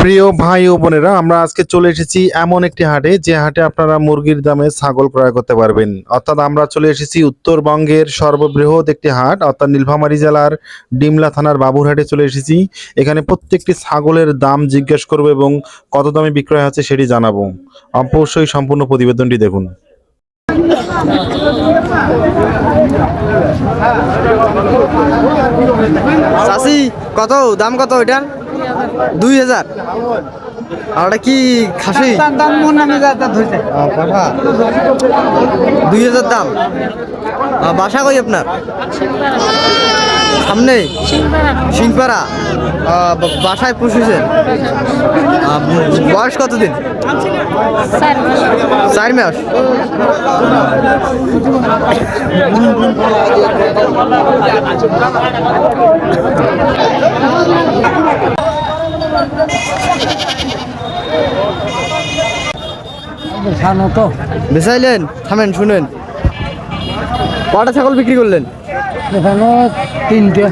প্রিয় ভাই ও বোনেরা, আমরা আজকে চলে এসেছি এমন একটি হাটে, যে হাটে আপনারা মুরগির দামে ছাগল ক্রয় করতে পারবেন। অর্থাৎ আমরা চলে এসেছি উত্তরবঙ্গের সর্ববৃহৎ একটি হাট, অর্থাৎ নীলফামারী জেলার ডিমলা থানার বাবুরহাটে চলে এসেছি। এখানে প্রত্যেকটি ছাগলের দাম জিজ্ঞেস করবো এবং কত দামে বিক্রয় হচ্ছে সেটি জানাবো। অবশ্যই সম্পূর্ণ প্রতিবেদনটি দেখুন। চাষি কত দাম, কত এটার? 2000। আর ওটা কি খাসি? 2000 দাম। বাসা কই আপনার? সামনে সিংপাড়া। বাসায় পুষেছেন? বয়স কতদিন? 4 মাস। বেচাইলেন? থামেন, শুনেন, কটা ছাগল বিক্রি করলেন? এখানে 3টে।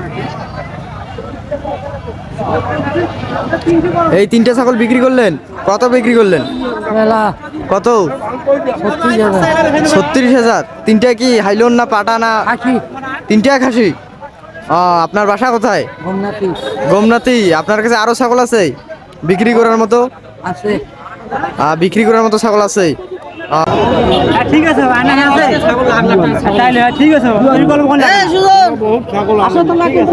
এই 3টে ছাগল বিক্রি করলেন? কত বিক্রি করলেন? কত? 36,000। 3টা কি হাইলন না পাটা না? 3টা খাসি। আপনার বাসা কোথায়? গোমনাতি। আপনার কাছে আরো ছাগল আছে বিক্রি করার মতো? আছে। বিক্রি করার মতো ছাগল আছে? ঠিক আছে, ঠিক আছে। আসো তোমরা, কিন্তু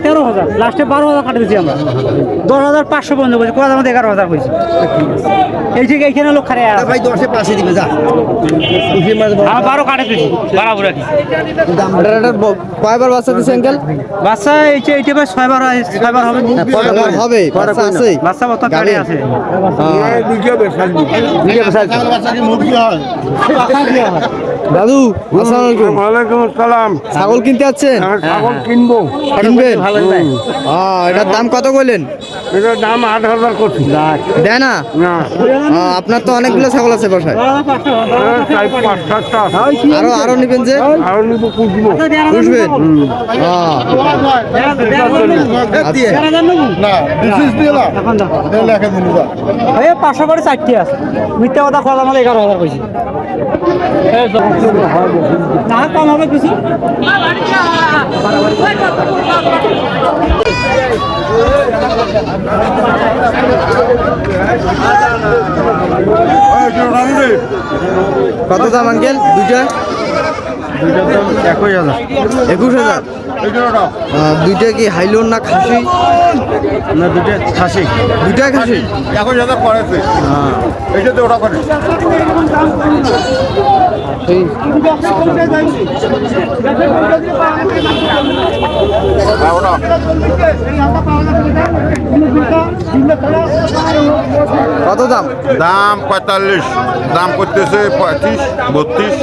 13,000, লাস্টে 12,000 কাটে দিচ্ছি আমরা। 10,500 পর্যন্ত বলছি, কোথাও আমাদের 11,000 বলছি। এই ঠিক এইখানে লোক খারে ভাই 10-এ 5 দিবে যা। 12 কাটে দিচ্ছি বরাবর। কয়বার বাচ্চা দিচ্ছে আঙ্কেল? বাচ্চা এইটা 6বার হবে। বাচ্চা আছে? বাচ্চা মতো কাটে আছে। দাদু আসসালামু ওয়ালাইকুম আসসালাম। ছাগল কিনতে যাচ্ছেন? ছাগল কিনবেন? এটার দাম কত বললেন? এটার দাম 8,000 করছি। দেয় না? আপনার তো অনেকগুলো ছাগল আছে বাসায়। 4-5-7টা। আরো নিবেন যে? আরো নিব, পুষবো। বুঝবেন? এই 500 করে 4টি আছে। মিথ্যা কথা খোলা আমাদের 11,000 কইছি। না কম হবে কিছু। কত দাম আঙ্কেল দুইটা? 21,000। দুইটা কি হাইলোন না খাসি? না, দুটো খাসি। দুইটাই খাসি। 21,000 পড়েছে। এইটা তো ওটা করে। কত দাম? দাম 45, দাম করতেছে 35, 32।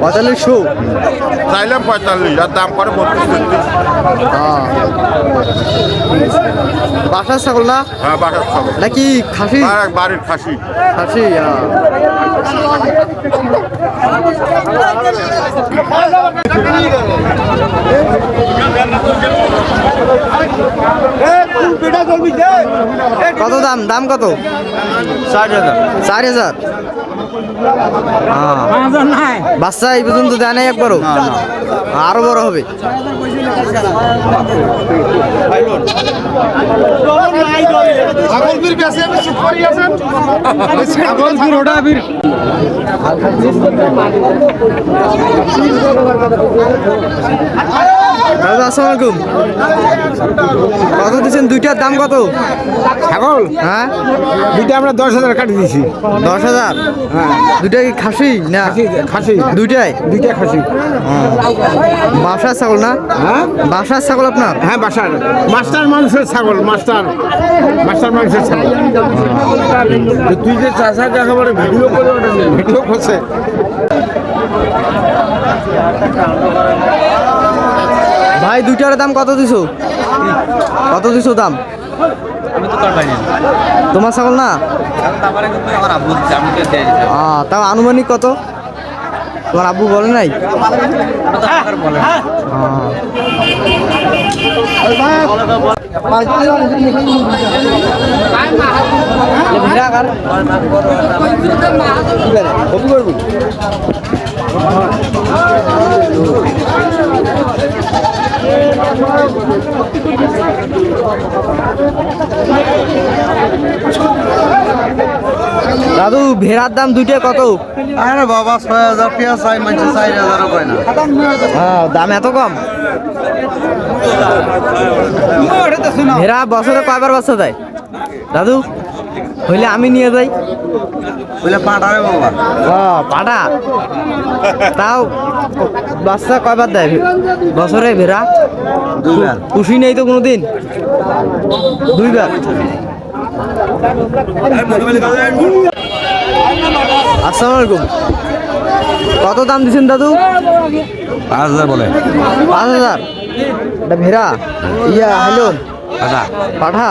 4500 চাইলাম 45, আর দাম করে 32-33। বাসার ছাগল না? হ্যাঁ, বাসার ছাগল নাকি খাসি? বাড়ির খাসি। খাসি। কত দাম? দাম কত? 4,000। 4,000। বাচ্চা এই পর্যন্ত দেয় নাই একবারও? আরো বড় হবে। দাদা আসসালামাইকুম। কত দিচ্ছেন? দুইটার দাম কত? ছাগল? হ্যাঁ, দুইটা আমরা 10,000 কাটি দিয়েছি। 10,000। দুইটা কি খাসি না? খাসি। দুইটাই? দুইটা খাসি। বাসার ছাগল না? হ্যাঁ, বাসার ছাগল আপনার? হ্যাঁ, বাসার মাস্টার মানুষের ছাগল। মাস্টার মানুষের ছাগল। তুই যে চাষা একেবারে ভিডিও করছে। ভাই দুইটার দাম কত দিছো? কত দিছো দাম? তোমার ছাগল না? তাও আনুমানিক কত? তোমার আব্বু বলে নাই? ভিড়া কার কপি করবি দাদু ভেড়ার দাম দুইটা কত? আরে বাবা ৬,০০০ টাকা চাই মানছে ৪,০০০ কয় না। হ্যাঁ দাম এত কম? ভেড়া বছরে কয়বার বাচ্চা দেয় দাদু? হইলে আমি নিয়ে যাই। বুঝলে পাঠাবে বাবা। পাটা তাও বাচ্চা কয়বার দেয় বছরে ভেড়া? ২ বার। খুশি নেই তো কোনোদিন? 2 বার। আসসালামু আলাইকুম। কত দাম দিচ্ছেন দাদু? ৫,০০০ বলে। 5,000 এটা ভেড়া? ইয়া হ্যালো আচ্ছা পাঠা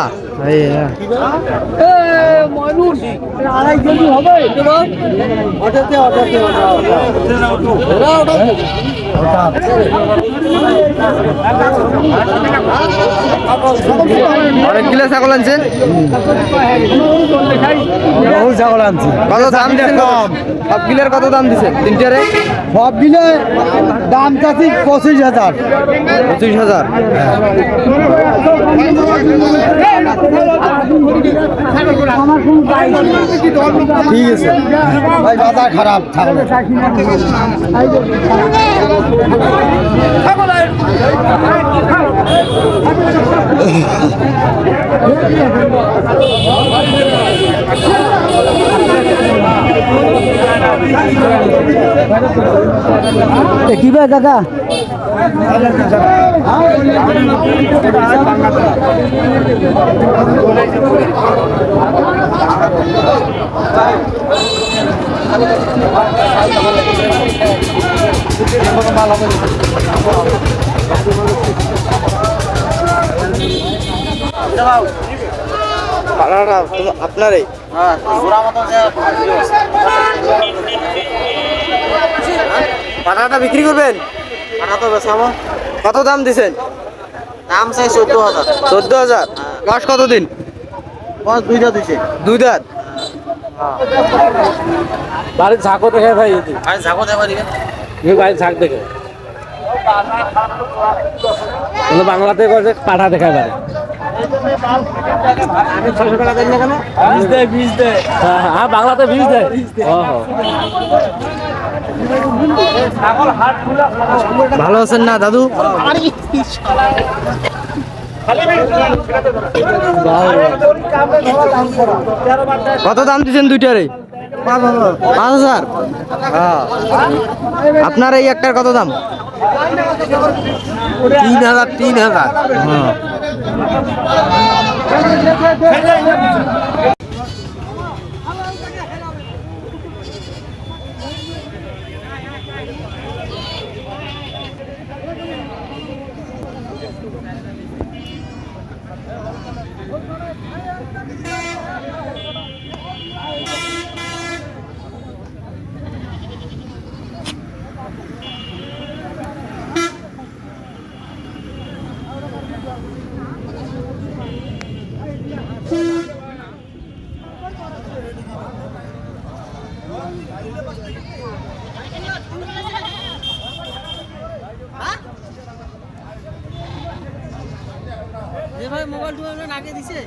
অনেকগুলো ছাগল আনছেন? ছাগল আনছি। কত দাম দিচ্ছেন? সব গিলের কত দাম দিচ্ছেন? তিনটারে সব মিলে দাম চাচ্ছি ২৫,০০০। 25,000। ঠিক আছে ভাই, বাজার খারাপ ছাগলের। কি ভাই দাদা আপনারই পাটাটা বিক্রি করবেন? কত দাম দিছেন? দাম চাই ১৪,০০০। 14,000। বয়স কতদিন? বস ২টা দিছে। 2 দাঁত। বাড়ির ঝাঁকও দেখে ভাই আরে যাবো দেবা দিকে। বাড়ির ঝাঁক দেখে বাংলাতে পাঠা দেখায় পারে। হ্যাঁ বাংলাতে বীজ দেয়। ভালো আছেন না দাদু? কত দাম দিচ্ছেন দুইটারে? 5,000। আপনার এই একটার কত দাম? ৩,০০০। ভাই মোবাইল টোবাইল আগে দিছে।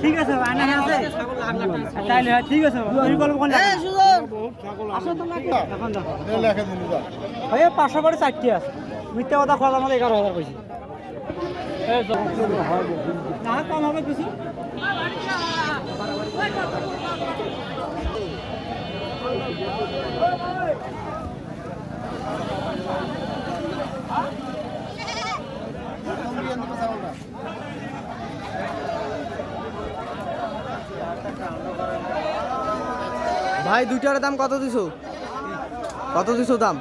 ঠিক আছে আনা আছে তাইলে ঠিক আছে তুমি বলো কোন আসো তোমরা কি এখন দাও ভাই 500 করে 4টি আছে মিথ্যা কথা খোলা আমাদের 11000 কইছি না কম হবে কিছু ভাই দুইটার দাম কত দিছো দাম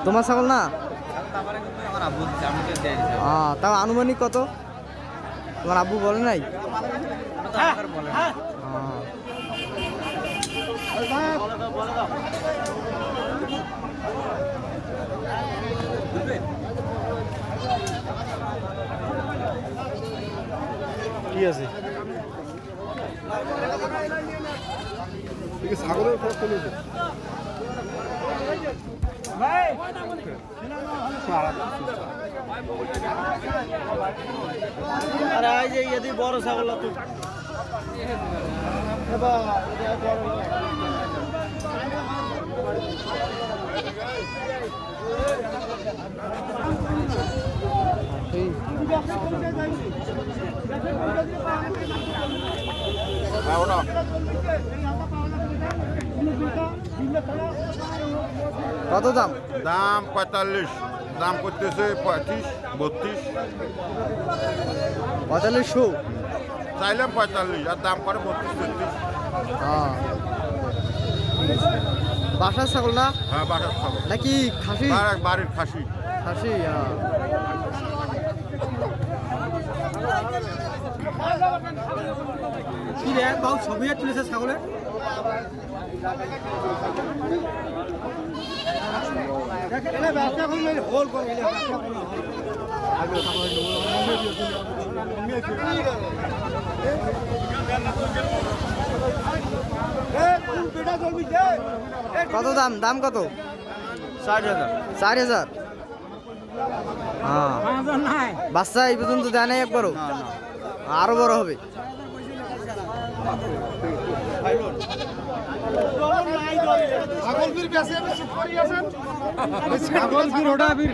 তোমার ছাগল না তাও আনুমানিক কত তোমার আব্বু বলে নাই কি আছে ছাগলের খরচ চলে আরে এই যে এদি বড় ছাগল তো কত দাম দাম 45, দাম করতেছে 35, 32, 4500 চাইলাম 45 আর দাম করে 32, 33। বাসার ছাগল না হ্যাঁ বাসার ছাগল নাকি খাসি বাড়ির খাসি। খাসি কি রে বাবু ছবি তুলেছে ছাগলের ব্যবসা করলে হোল করবে কত দাম কত 4000 হ্যাঁ বাচ্চা এই পর্যন্ত দেয় নাই একবারও আরো বড় হবে ছাগল কি ওটা বীর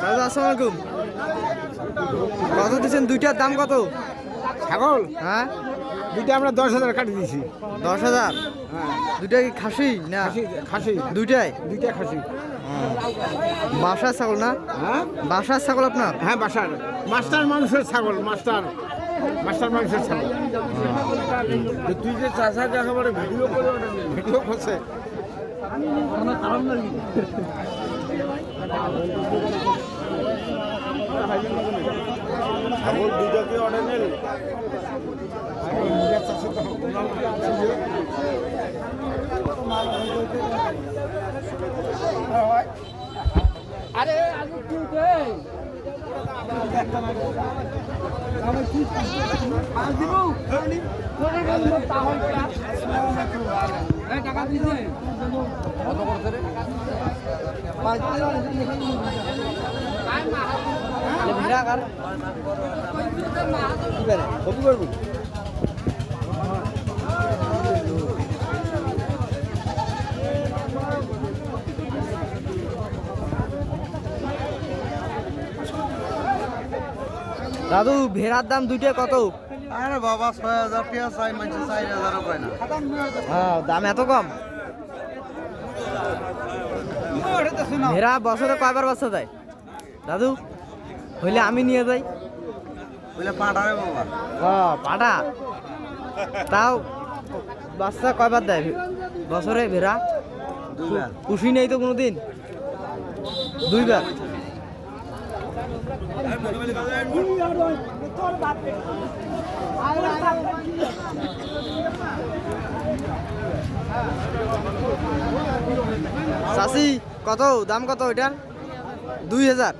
দাদা আসসালামু আলাইকুম কত দিচ্ছেন দুইটার দাম কত ছাগল হ্যাঁ দুইটা আমরা 10,000 কাটি দিয়েছি। 10,000 দুইটা কি খাসি না খাসি দুইটাই দুইটা খাসি। বাসার ছাগল না হ্যাঁ বাসার ছাগল আপনার হ্যাঁ বাসার মাস্টার মানুষের ছাগল মাস্টার মানুষের ছাগল। তুই যে চাষাকে একেবারে ভিডিও করছে ছাগল দুইটাকে অর্ডার নেল দাদু ভেড়ার দাম দুইটা কত আরে বাবা 6,000 টাকা চাই মানুষ 4,000 পায় না হ্যাঁ দাম এত কম ভেড়া বছরে কয়বার বাচ্চা দেয় দাদু হইলে আমি নিয়ে যাই বলে পাঠাবে বাবা পাটা তাও বাচ্চা কয়বার দেয় বছরে ভেড়া দুইবার খুশি নেই তো কোনোদিন দুইবার চাচি কত দাম কত এটার 2000